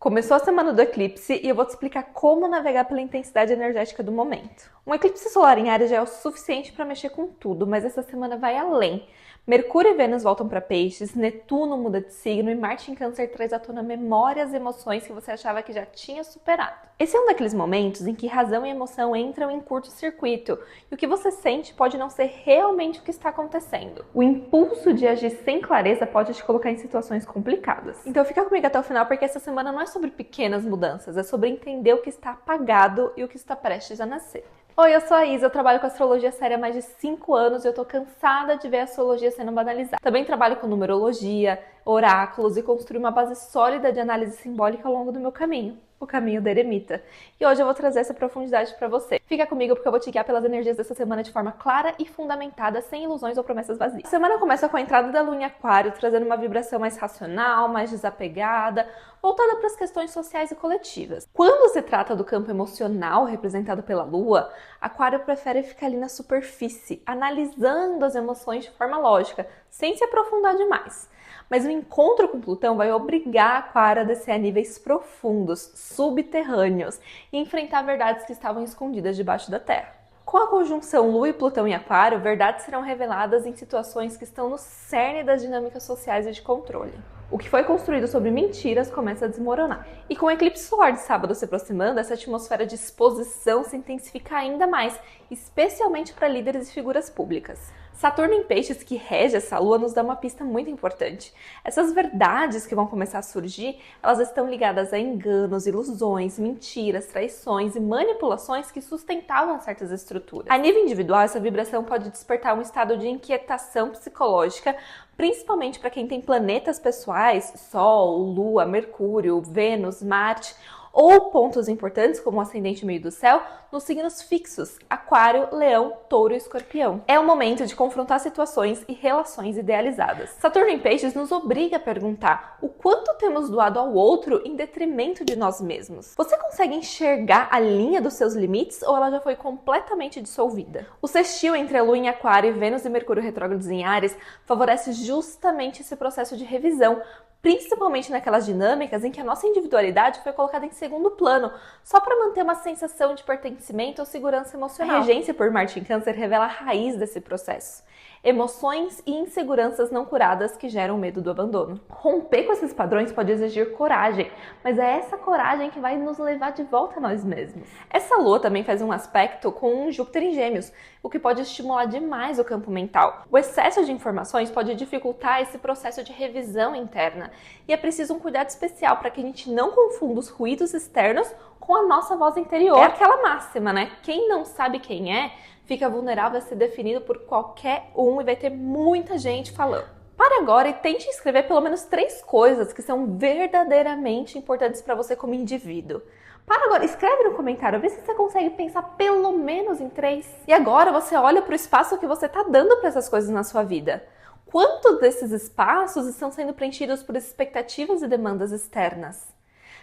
Começou a semana do eclipse e eu vou te explicar como navegar pela intensidade energética do momento. Um eclipse solar em Áries já é o suficiente para mexer com tudo, mas essa semana vai além. Mercúrio e Vênus voltam para Peixes, Netuno muda de signo e Marte em Câncer traz à tona memórias e emoções que você achava que já tinha superado. Esse é um daqueles momentos em que razão e emoção entram em curto-circuito e o que você sente pode não ser realmente o que está acontecendo. O impulso de agir sem clareza pode te colocar em situações complicadas. Então fica comigo até o final porque essa semana não é sobre pequenas mudanças, é sobre entender o que está apagado e o que está prestes a nascer. Oi, eu sou a Isa, eu trabalho com astrologia séria há mais de 5 anos e eu tô cansada de ver a astrologia sendo banalizada. Também trabalho com numerologia, oráculos e construí uma base sólida de análise simbólica ao longo do meu caminho, o caminho da eremita. E hoje eu vou trazer essa profundidade pra você. Fica comigo porque eu vou te guiar pelas energias dessa semana de forma clara e fundamentada, sem ilusões ou promessas vazias. A semana começa com a entrada da Lua em Aquário, trazendo uma vibração mais racional, mais desapegada, voltada para as questões sociais e coletivas. Quando se trata do campo emocional representado pela Lua, Aquário prefere ficar ali na superfície, analisando as emoções de forma lógica, sem se aprofundar demais. Mas o encontro com Plutão vai obrigar Aquário a descer a níveis profundos, subterrâneos, e enfrentar verdades que estavam escondidas debaixo da Terra. Com a conjunção Lua e Plutão em Aquário, verdades serão reveladas em situações que estão no cerne das dinâmicas sociais e de controle. O que foi construído sobre mentiras começa a desmoronar. E com o eclipse solar de sábado se aproximando, essa atmosfera de exposição se intensifica ainda mais, especialmente para líderes e figuras públicas. Saturno em Peixes, que rege essa lua, nos dá uma pista muito importante. Essas verdades que vão começar a surgir, elas estão ligadas a enganos, ilusões, mentiras, traições e manipulações que sustentavam certas estruturas. A nível individual, essa vibração pode despertar um estado de inquietação psicológica, principalmente para quem tem planetas pessoais, Sol, Lua, Mercúrio, Vênus, Marte, ou pontos importantes como o ascendente meio do céu, nos signos fixos, Aquário, Leão, Touro e Escorpião. É o momento de confrontar situações e relações idealizadas. Saturno em Peixes nos obriga a perguntar o quanto temos doado ao outro em detrimento de nós mesmos. Você consegue enxergar a linha dos seus limites ou ela já foi completamente dissolvida? O sextil entre a Lua em Aquário e Vênus e Mercúrio retrógrados em Áries favorece justamente esse processo de revisão, principalmente naquelas dinâmicas em que a nossa individualidade foi colocada em segundo plano, só para manter uma sensação de pertencimento ou segurança emocional. A regência por Marte em Câncer revela a raiz desse processo. Emoções e inseguranças não curadas que geram medo do abandono. Romper com esses padrões pode exigir coragem, mas é essa coragem que vai nos levar de volta a nós mesmos. Essa lua também faz um aspecto com Júpiter em Gêmeos, o que pode estimular demais o campo mental. O excesso de informações pode dificultar esse processo de revisão interna, e é preciso um cuidado especial para que a gente não confunda os ruídos externos com a nossa voz interior. É aquela máxima, né? Quem não sabe quem é, fica vulnerável a ser definido por qualquer um e vai ter muita gente falando. Para agora e tente escrever pelo menos 3 coisas que são verdadeiramente importantes para você como indivíduo. Para agora, escreve no comentário, vê se você consegue pensar pelo menos em 3. E agora você olha para o espaço que você está dando para essas coisas na sua vida. Quantos desses espaços estão sendo preenchidos por expectativas e demandas externas?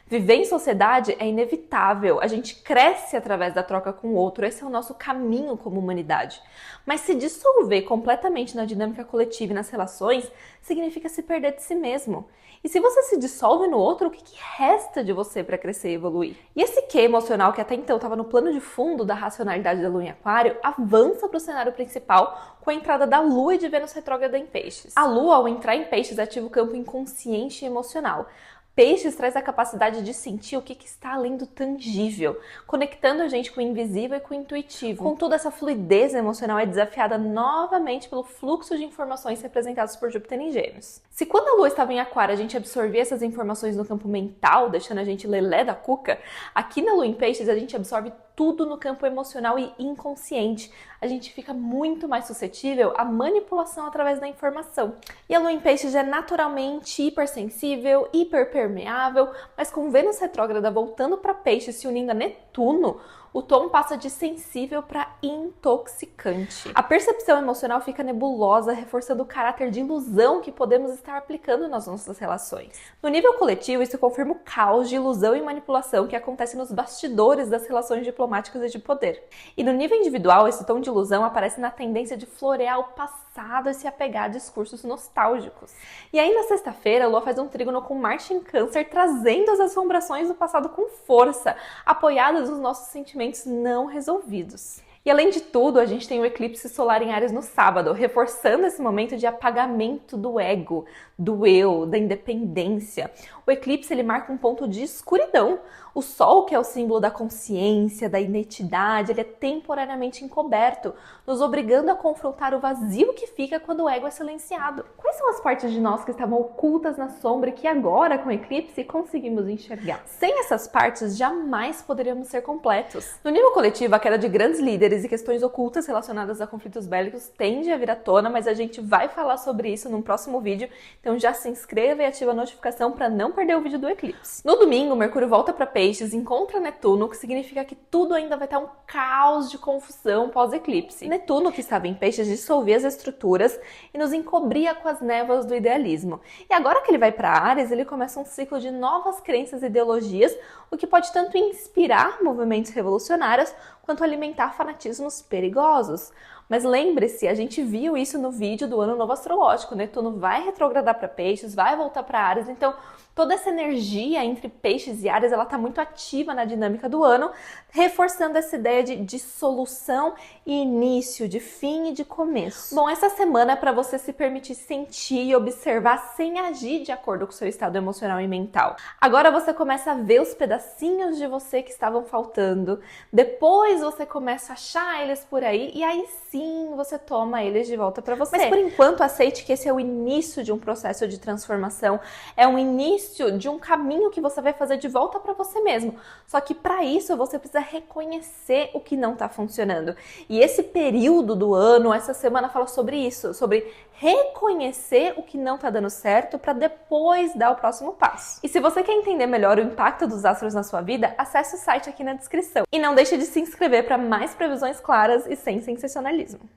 Viver em sociedade é inevitável, a gente cresce através da troca com o outro, esse é o nosso caminho como humanidade. Mas se dissolver completamente na dinâmica coletiva e nas relações, significa se perder de si mesmo. E se você se dissolve no outro, o que resta de você para crescer e evoluir? E esse quê emocional que até então estava no plano de fundo da racionalidade da Lua em Aquário, avança para o cenário principal com a entrada da Lua e de Vênus retrógrada em Peixes. A Lua, ao entrar em Peixes, ativa o campo inconsciente e emocional. Peixes traz a capacidade de sentir o que está além do tangível, conectando a gente com o invisível e com o intuitivo. Contudo, essa fluidez emocional é desafiada novamente pelo fluxo de informações representados por Júpiter em Gêmeos. Se quando a Lua estava em Aquário a gente absorvia essas informações no campo mental, deixando a gente lelé da cuca, aqui na Lua em Peixes a gente absorve tudo no campo emocional e inconsciente. A gente fica muito mais suscetível à manipulação através da informação. E a Lua em Peixes é naturalmente hipersensível, hiperpermeável, mas com Vênus retrógrada voltando para Peixes se unindo a Netuno, o tom passa de sensível para intoxicante. A percepção emocional fica nebulosa, reforçando o caráter de ilusão que podemos estar aplicando nas nossas relações. No nível coletivo, isso confirma o caos de ilusão e manipulação que acontece nos bastidores das relações diplomáticas e de poder. E no nível individual, esse tom de ilusão aparece na tendência de florear o passado e se apegar a discursos nostálgicos. E aí, na sexta-feira, a Lua faz um trígono com Marte em Câncer, trazendo as assombrações do passado com força, apoiadas nos nossos sentimentos não resolvidos. E além de tudo, a gente tem o eclipse solar em Áries no sábado, reforçando esse momento de apagamento do ego, do eu, da independência. O eclipse ele marca um ponto de escuridão. O Sol, que é o símbolo da consciência, da identidade, ele é temporariamente encoberto, nos obrigando a confrontar o vazio que fica quando o ego é silenciado. Quais são as partes de nós que estavam ocultas na sombra e que agora, com o eclipse, conseguimos enxergar? Sem essas partes, jamais poderíamos ser completos. No nível coletivo, a queda de grandes líderes e questões ocultas relacionadas a conflitos bélicos tende a vir à tona, mas a gente vai falar sobre isso num próximo vídeo, então já se inscreva e ativa a notificação para não perder o vídeo do eclipse. No domingo, Mercúrio volta para Peixes, encontra Netuno, o que significa que tudo ainda vai estar um caos de confusão pós-eclipse. Netuno, que estava em Peixes, dissolvia as estruturas e nos encobria com as névoas do idealismo. E agora que ele vai para Áries, ele começa um ciclo de novas crenças e ideologias, o que pode tanto inspirar movimentos revolucionários quanto alimentar fanatismos perigosos. Mas lembre-se, a gente viu isso no vídeo do Ano Novo Astrológico. Netuno vai retrogradar para Peixes, vai voltar para Áries, então toda essa energia entre Peixes e Áries, ela está muito ativa na dinâmica do ano, reforçando essa ideia de dissolução e início, de fim e de começo. Bom, essa semana é para você se permitir sentir e observar sem agir de acordo com o seu estado emocional e mental. Agora você começa a ver os pedacinhos de você que estavam faltando, depois você começa a achar eles por aí e aí sim você toma eles de volta para você. Mas por enquanto aceite que esse é o início de um processo de transformação, é um início de um caminho que você vai fazer de volta para você mesmo. Só que para isso você precisa reconhecer o que não está funcionando. E esse período do ano, essa semana fala sobre isso, sobre reconhecer o que não está dando certo para depois dar o próximo passo. E se você quer entender melhor o impacto dos astros na sua vida, acesse o site aqui na descrição. E não deixe de se inscrever para mais previsões claras e sem sensacionalismo.